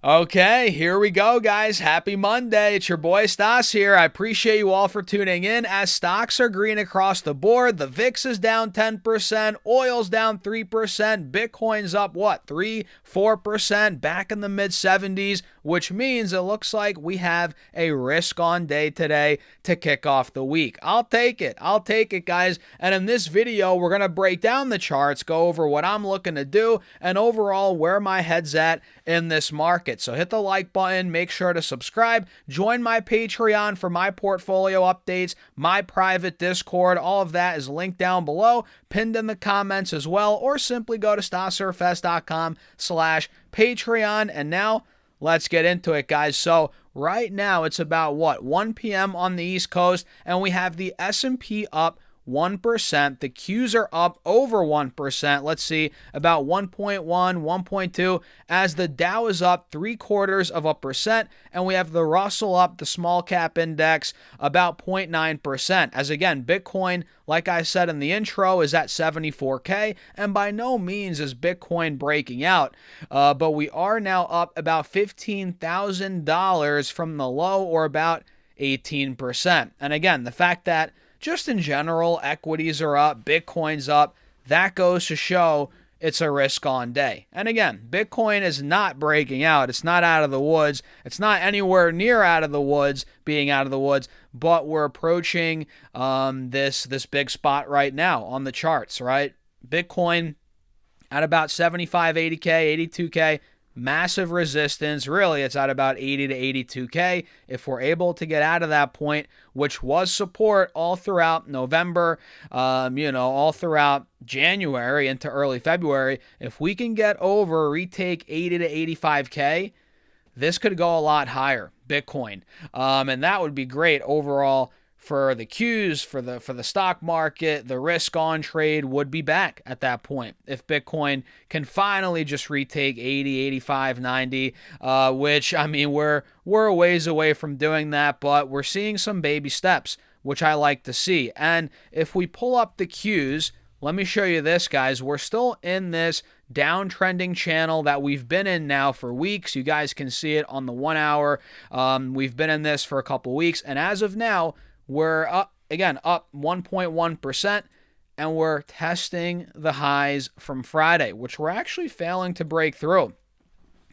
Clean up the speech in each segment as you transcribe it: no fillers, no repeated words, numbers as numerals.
Okay, here we go, guys. Happy Monday. It's your boy Stas here. I appreciate you all for tuning in. As stocks are green across the board, the VIX is down 10%, oil's down 3%, Bitcoin's up, 3, 4%, back in the mid 70s, which means it looks like we have a risk on day today to kick off the week. I'll take it. I'll take it, guys. And in this video, we're going to break down the charts, go over what I'm looking to do, and overall where my head's at in this market. So hit the like button, make sure to subscribe, join my Patreon for my portfolio updates, my private Discord, all of that is linked down below, pinned in the comments as well, or simply go to stassurfest.com/Patreon. And now let's get into it, guys. So right now it's about 1 p.m. on the East Coast, and we have the S&P up 1%. The Qs are up over 1%. Let's see, about 1.1, 1.2, as the Dow is up 0.75%, and we have the Russell up, the small cap index, about 0.9%. As again, Bitcoin, like I said in the intro, is at 74K, and by no means is Bitcoin breaking out, but we are now up about $15,000 from the low, or about 18%. And again, the fact that just in general, equities are up, Bitcoin's up, that goes to show it's a risk on day. And again, Bitcoin is not breaking out. It's not out of the woods. It's not anywhere near out of the woods, being out of the woods, but we're approaching this big spot right now on the charts, right? Bitcoin at about 75, 80K, 82K. Massive resistance. Really, it's at about 80 to 82K. If we're able to get out of that point, which was support all throughout November, all throughout January into early February, if we can get over, retake 80 to 85K, this could go a lot higher, Bitcoin. And that would be great overall for the Qs, for the stock market. The risk on trade would be back at that point if Bitcoin can finally just retake 80, 85, 90, which, I mean, we're a ways away from doing that, but we're seeing some baby steps, which I like to see. And if we pull up the Qs, let me show you this, guys. We're still in this downtrending channel that we've been in now for weeks. You guys can see it on the 1 hour. We've been in this for a couple weeks, and as of now, we're up 1.1%, and we're testing the highs from Friday, which we're actually failing to break through.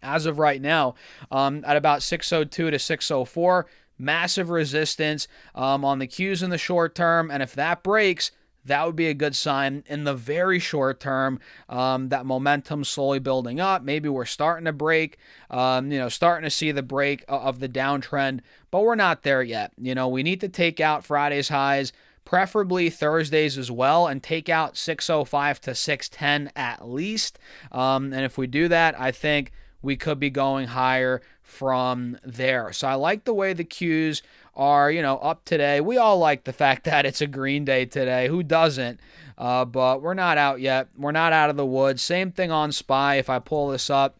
As of right now, at about 602 to 604, massive resistance on the Qs in the short term, and if that breaks, that would be a good sign in the very short term, that momentum slowly building up. Maybe we're starting to break, starting to see the break of the downtrend, but we're not there yet. We need to take out Friday's highs, preferably Thursdays as well, and take out 605 to 610 at least. And if we do that, I think we could be going higher from there. So I like the way the Qs are, up today. We all like the fact that it's a green day today. Who doesn't? But we're not out yet. We're not out of the woods. Same thing on SPY. If I pull this up,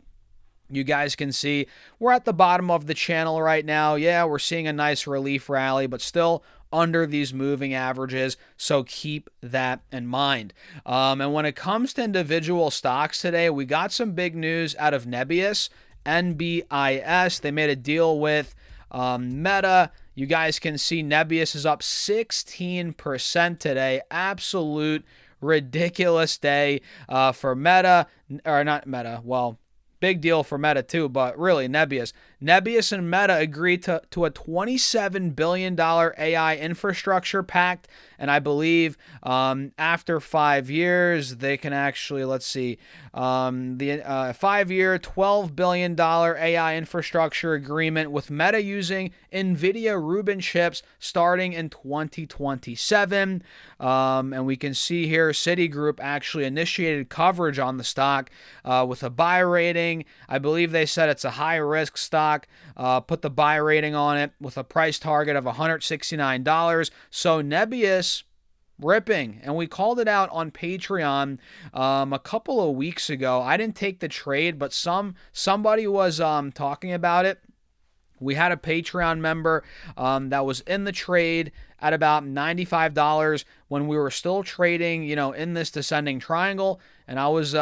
you guys can see we're at the bottom of the channel right now. Yeah, we're seeing a nice relief rally, but still under these moving averages, so keep that in mind. And when it comes to individual stocks today, we got some big news out of Nebius, NBIS. They made a deal with Meta. You guys can see Nebius is up 16% today. Absolute ridiculous day for Meta, or not Meta, well, big deal for Meta too, but really Nebius. Nebius and Meta agreed to a $27 billion AI infrastructure pact, and I believe after 5 years, they can actually, let's see, the 5-year, $12 billion AI infrastructure agreement with Meta using NVIDIA Rubin chips starting in 2027. And we can see here Citigroup actually initiated coverage on the stock with a buy rating. I believe they said it's a high-risk stock. Put the buy rating on it with a price target of $169. So Nebius ripping, and we called it out on Patreon a couple of weeks ago. I didn't take the trade, but somebody was talking about it. We had a Patreon member that was in the trade at about $95 when we were still trading, in this descending triangle. And I was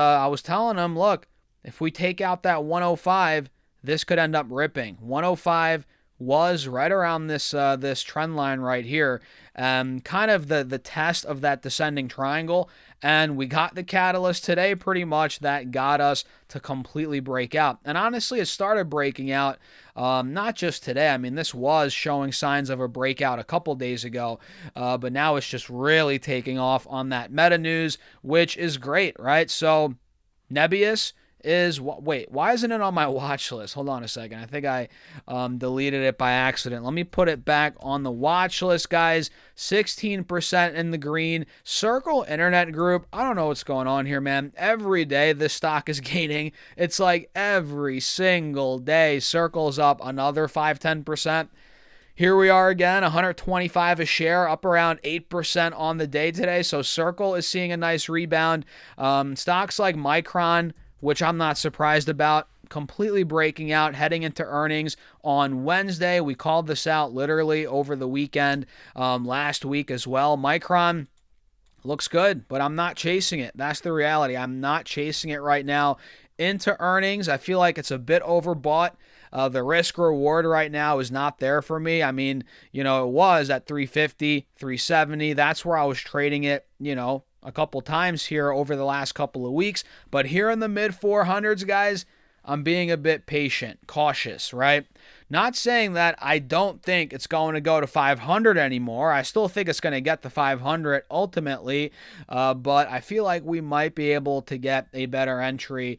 telling him, look, if we take out that 105, this could end up ripping. 105 was right around this trend line right here, kind of the test of that descending triangle. And we got the catalyst today pretty much that got us to completely break out. And honestly, it started breaking out not just today. I mean, this was showing signs of a breakout a couple days ago, but now it's just really taking off on that meta news, which is great, right? So Nebius is, wait, why isn't it on my watch list? Hold on a second. I think I deleted it by accident. Let me put it back on the watch list, guys. 16% in the green. Circle Internet Group. I don't know what's going on here, man. Every day this stock is gaining. It's like every single day Circle's up another 5-10%. Here we are again, 125 a share, up around 8% on the day today. So Circle is seeing a nice rebound. Stocks like Micron, which I'm not surprised about, completely breaking out, heading into earnings on Wednesday. We called this out literally over the weekend, last week as well. Micron looks good, but I'm not chasing it. That's the reality. I'm not chasing it right now. Into earnings, I feel like it's a bit overbought. The risk reward right now is not there for me. I mean, it was at 350, 370. That's where I was trading it, a couple times here over the last couple of weeks. But here in the mid 400s, guys, I'm being a bit patient, cautious, right? Not saying that I don't think it's going to go to 500 anymore. I still think it's going to get to 500 ultimately, but I feel like we might be able to get a better entry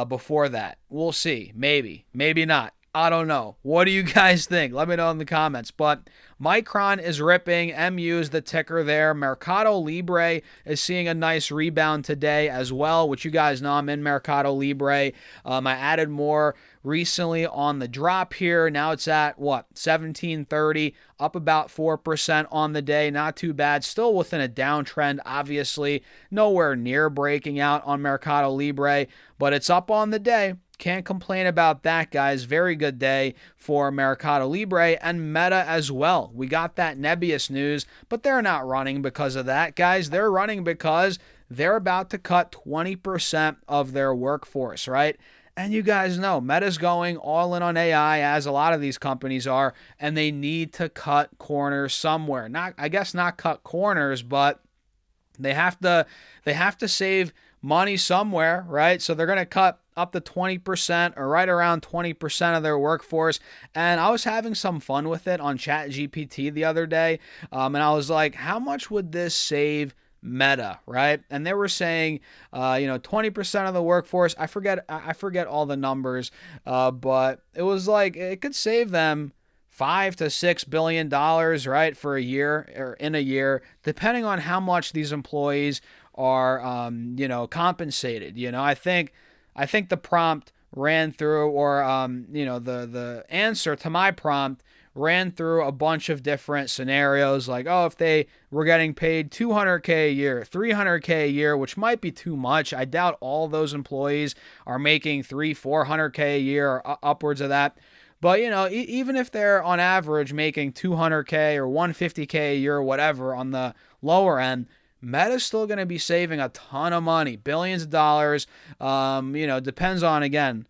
before that. We'll see. Maybe. Maybe not. I don't know. What do you guys think? Let me know in the comments. But Micron is ripping. MU is the ticker there. Mercado Libre is seeing a nice rebound today as well, which you guys know I'm in Mercado Libre. I added more recently on the drop here. Now it's at, 1730, up about 4% on the day. Not too bad. Still within a downtrend, obviously. Nowhere near breaking out on Mercado Libre, but it's up on the day. Can't complain about that, guys. Very good day for Mercado Libre and Meta as well. We got that Nebius news, but they're not running because of that, guys. They're running because they're about to cut 20% of their workforce, right? And you guys know Meta's going all in on AI, as a lot of these companies are, and they need to cut corners somewhere. I guess not cut corners, but they have to save money somewhere, right? So they're going to cut up to 20% or right around 20% of their workforce. And I was having some fun with it on ChatGPT the other day. And I was like, how much would this save Meta, right? And they were saying, 20% of the workforce. I forget all the numbers, but it was like it could save them $5 to $6 billion, right, for a year or in a year, depending on how much these employees are, compensated. I think the prompt ran through, or the answer to my prompt ran through a bunch of different scenarios, like, if they were getting paid $200K a year, $300K a year, which might be too much. I doubt all those employees are making $300-400K a year or upwards of that. But, even if they're on average making $200K or $150K a year or whatever on the lower end, Meta's still going to be saving a ton of money, billions of dollars. Depends on, again,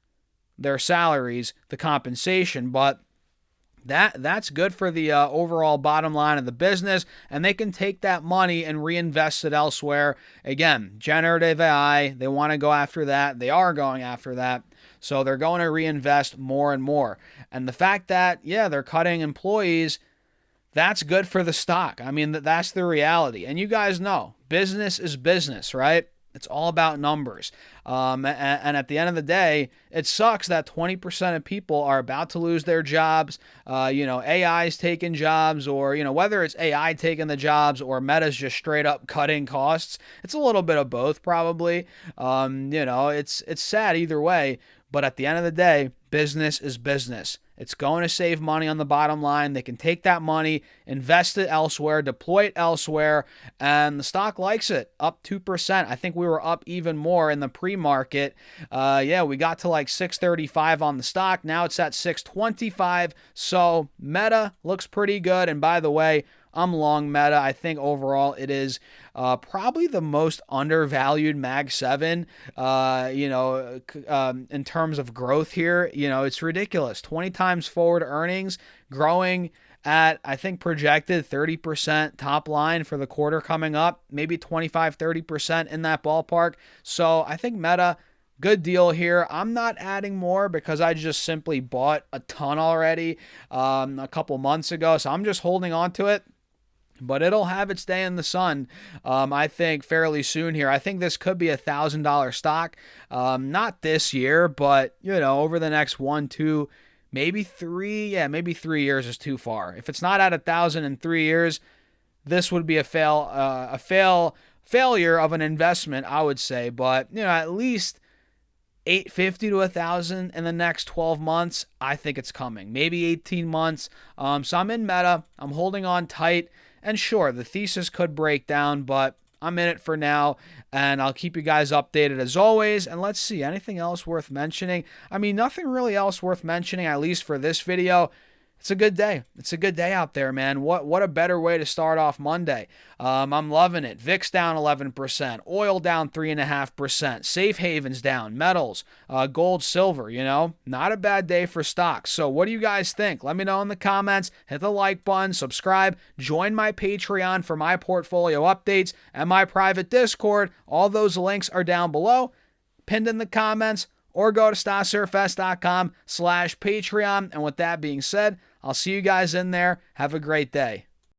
their salaries, the compensation, but that's good for the overall bottom line of the business, and they can take that money and reinvest it elsewhere. Again, generative AI, they want to go after that. They are going after that. So they're going to reinvest more and more. And the fact that, they're cutting employees, that's good for the stock. I mean, that's the reality. And you guys know, business is business, right? It's all about numbers. And at the end of the day, it sucks that 20% of people are about to lose their jobs. AI's taking jobs, or, whether it's AI taking the jobs or Meta's just straight up cutting costs. It's a little bit of both, probably. It's sad either way. But at the end of the day, business is business. It's going to save money on the bottom line. They can take that money, invest it elsewhere, deploy it elsewhere, and the stock likes it. Up 2%. I think we were up even more in the pre-market. We got to like 635 on the stock. Now it's at 625. So Meta looks pretty good. And by the way, I'm long Meta. I think overall it is probably the most undervalued Mag 7, in terms of growth here. It's ridiculous. 20 times forward earnings, growing at, I think, projected 30% top line for the quarter coming up, maybe 25-30% in that ballpark. So I think Meta, good deal here. I'm not adding more because I just simply bought a ton already a couple months ago. So I'm just holding on to it. But it'll have its day in the sun, I think, fairly soon here. I think this could be $1,000 stock. Not this year, but, over the next 1, 2, maybe 3. Yeah, maybe 3 years is too far. If it's not at 1,000 in 3 years, this would be a failure of an investment, I would say. But, at least 850 to 1,000 in the next 12 months, I think it's coming. Maybe 18 months. So I'm in Meta. I'm holding on tight. And sure, the thesis could break down, but I'm in it for now, and I'll keep you guys updated as always. And let's see, anything else worth mentioning? I mean, nothing really else worth mentioning, at least for this video. It's a good day. It's a good day out there, man. What a better way to start off Monday. I'm loving it. VIX down 11%. Oil down 3.5%. Safe havens down. Metals, gold, silver, Not a bad day for stocks. So what do you guys think? Let me know in the comments. Hit the like button. Subscribe. Join my Patreon for my portfolio updates and my private Discord. All those links are down below, pinned in the comments, or go to StockSurfS.com/Patreon. And with that being said, I'll see you guys in there. Have a great day.